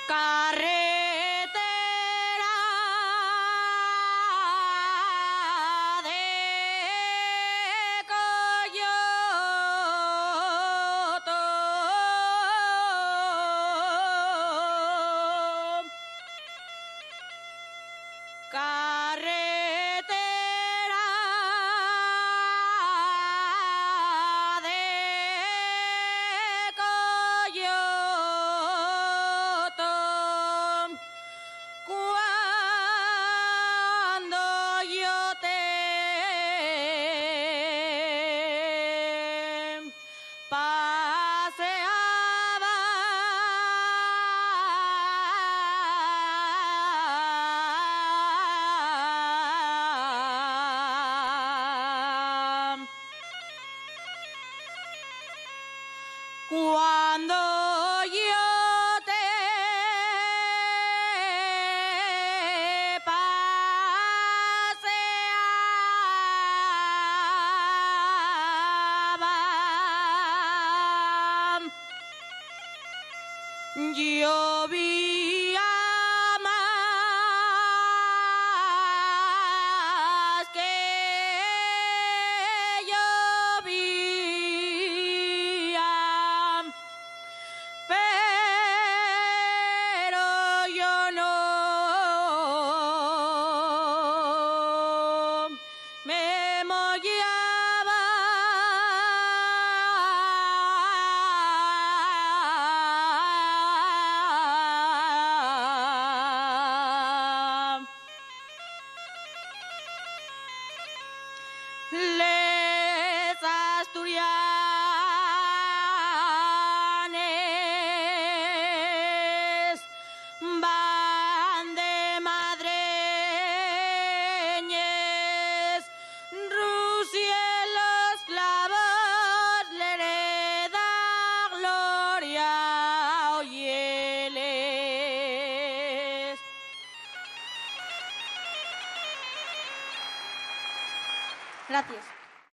Carretera de Coyoto, carretera de Coyoto, cuando yo te paseaba, cuando yo te paseaba, llovía más que llovía, pero yo no me mollaba. Les asturianes van de madreñes, Rusia en los clavos le hereda gloria, oyeles. Gracias.